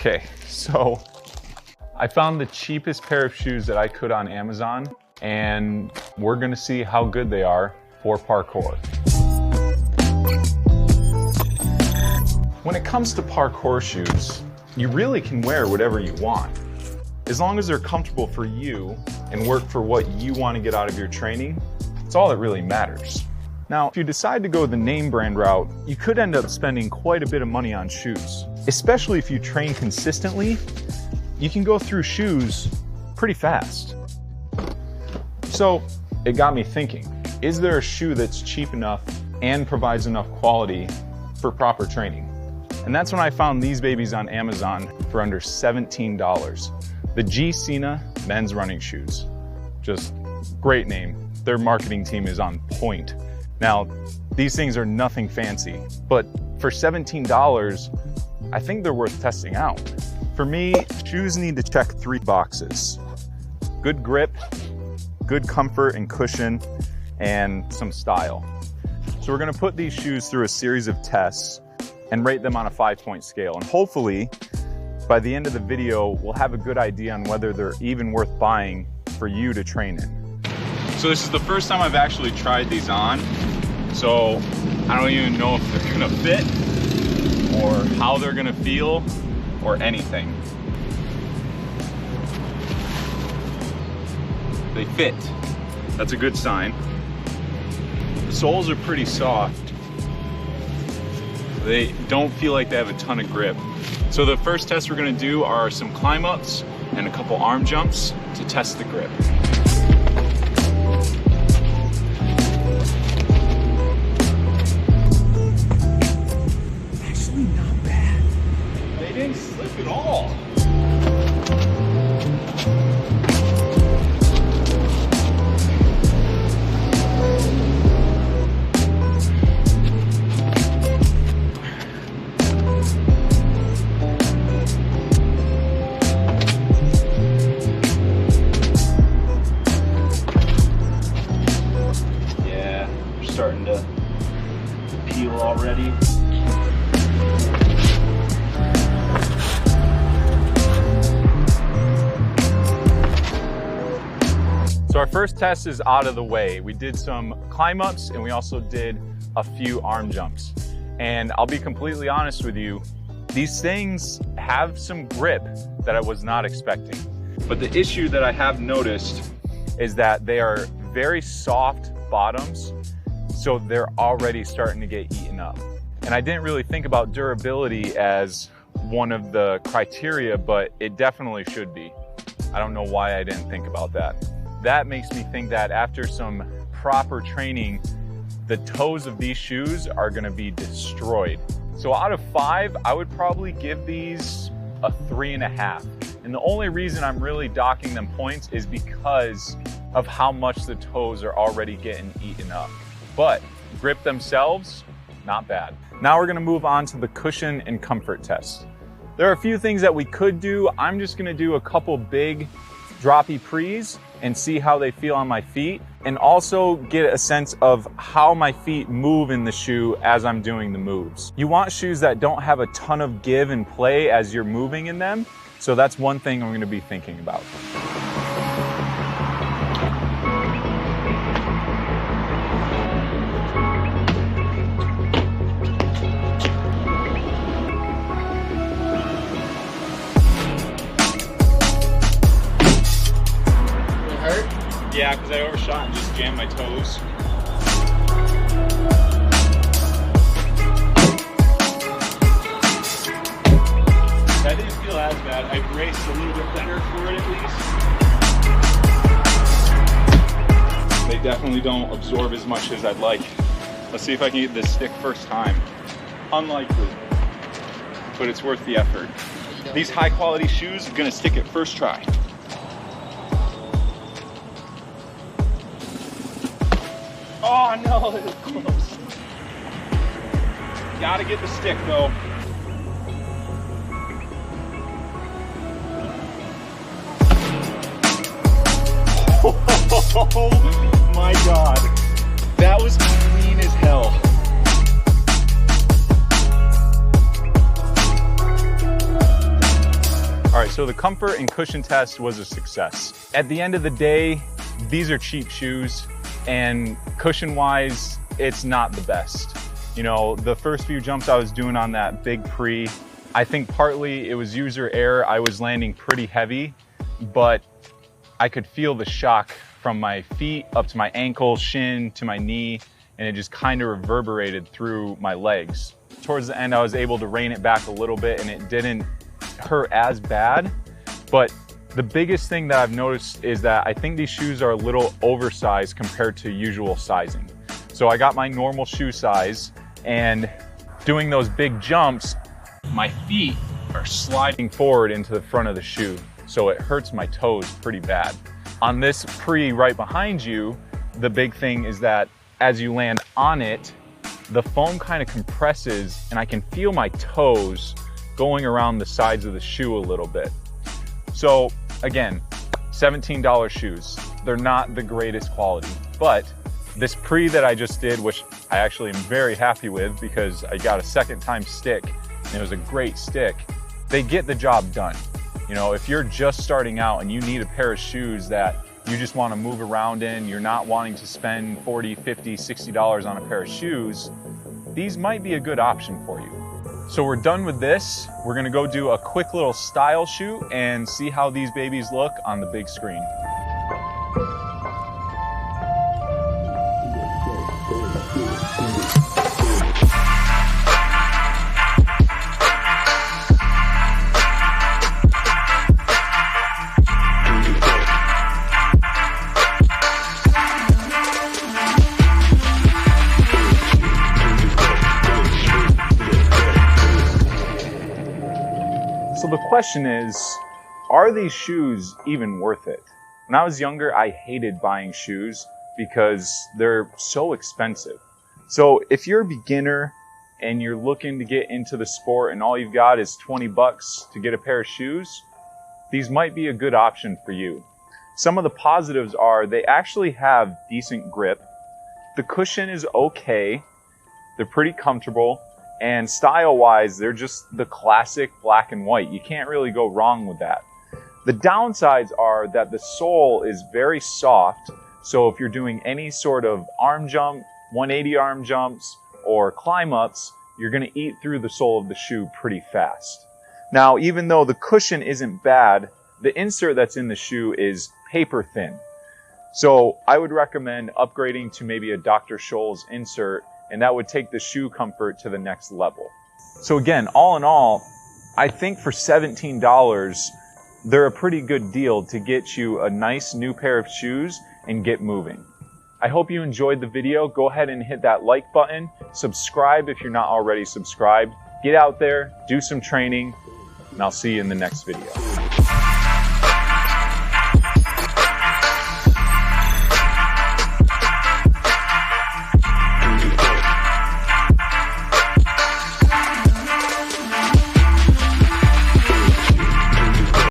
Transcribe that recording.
Okay, so I found the cheapest pair of shoes that I could on Amazon, and we're gonna see how good they are for parkour. When it comes to parkour shoes, you really can wear whatever you want. As long as they're comfortable for you and work for what you want to get out of your training, it's all that really matters. Now, if you decide to go the name brand route, you could end up spending quite a bit of money on shoes. Especially if you train consistently, you can go through shoes pretty fast. So it got me thinking, is there a shoe that's cheap enough and provides enough quality for proper training? And that's when I found these babies on Amazon for under $17. The G Cena men's running shoes. Just great name. Their marketing team is on point. Now, these things are nothing fancy, but for $17, I think they're worth testing out. For me, shoes need to check 3 boxes. Good grip, good comfort and cushion, and some style. So we're gonna put these shoes through a series of tests and rate them on a 5-point scale. And hopefully, by the end of the video, we'll have a good idea on whether they're even worth buying for you to train in. So this is the first time I've actually tried these on. So I don't even know if they're gonna fit or how they're gonna feel or anything. They fit. That's a good sign. The soles are pretty soft. They don't feel like they have a ton of grip. So the first test we're gonna do are some climb ups and a couple arm jumps to test the grip. Actually not bad. They didn't slip at all. Starting to peel already. So our first test is out of the way. We did some climb ups and we also did a few arm jumps. And I'll be completely honest with you, these things have some grip that I was not expecting. But the issue that I have noticed is that they are very soft bottoms. So they're already starting to get eaten up. And I didn't really think about durability as one of the criteria, but it definitely should be. I don't know why I didn't think about that. That makes me think that after some proper training, the toes of these shoes are gonna be destroyed. So out of 5, I would probably give these a 3.5. And the only reason I'm really docking them points is because of how much the toes are already getting eaten up. But grip themselves, not bad. Now we're gonna move on to the cushion and comfort test. There are a few things that we could do. I'm just gonna do a couple big droppy prees and see how they feel on my feet, and also get a sense of how my feet move in the shoe as I'm doing the moves. You want shoes that don't have a ton of give and play as you're moving in them, so that's one thing I'm gonna be thinking about. Yeah, because I overshot and just jammed my toes. That didn't feel as bad. I braced a little bit better for it at least. They definitely don't absorb as much as I'd like. Let's see if I can get this stick first time. Unlikely, but it's worth the effort. These high quality shoes are gonna stick it first try. Oh no, it was close. Gotta get the stick though. Oh my God. That was clean as hell. So the comfort and cushion test was a success. At the end of the day, these are cheap shoes, and cushion-wise, it's not the best. You know, the first few jumps I was doing on that big pre, I think partly it was user error. I was landing pretty heavy, but I could feel the shock from my feet up to my ankle, shin, to my knee, and it just kind of reverberated through my legs. Towards the end, I was able to rein it back a little bit, and it didn't hurt as bad. But the biggest thing that I've noticed is that I think these shoes are a little oversized compared to usual sizing. So I got my normal shoe size, and doing those big jumps, my feet are sliding forward into the front of the shoe. So it hurts my toes pretty bad. On this pre right behind you, the big thing is that as you land on it, the foam kind of compresses, and I can feel my toes going around the sides of the shoe a little bit. So again, $17 shoes. They're not the greatest quality, but this pre that I just did, which I actually am very happy with because I got a second time stick and it was a great stick, they get the job done. You know, if you're just starting out and you need a pair of shoes that you just want to move around in, you're not wanting to spend $40, $50, $60 on a pair of shoes, these might be a good option for you. So we're done with this. We're gonna go do a quick little style shoot and see how these babies look on the big screen. So the question is, are these shoes even worth it? When I was younger, I hated buying shoes because they're so expensive. So if you're a beginner and you're looking to get into the sport and all you've got is 20 bucks to get a pair of shoes, these might be a good option for you. Some of the positives are they actually have decent grip. The cushion is okay. They're pretty comfortable. And style-wise, they're just the classic black and white. You can't really go wrong with that. The downsides are that the sole is very soft. So if you're doing any sort of arm jump, 180 arm jumps, or climb ups, you're gonna eat through the sole of the shoe pretty fast. Now, even though the cushion isn't bad, the insert that's in the shoe is paper thin. So I would recommend upgrading to maybe a Dr. Scholl's insert, and that would take the shoe comfort to the next level. So again, all in all, I think for $17, they're a pretty good deal to get you a nice new pair of shoes and get moving. I hope you enjoyed the video. Go ahead and hit that like button. Subscribe if you're not already subscribed. Get out there, do some training, and I'll see you in the next video.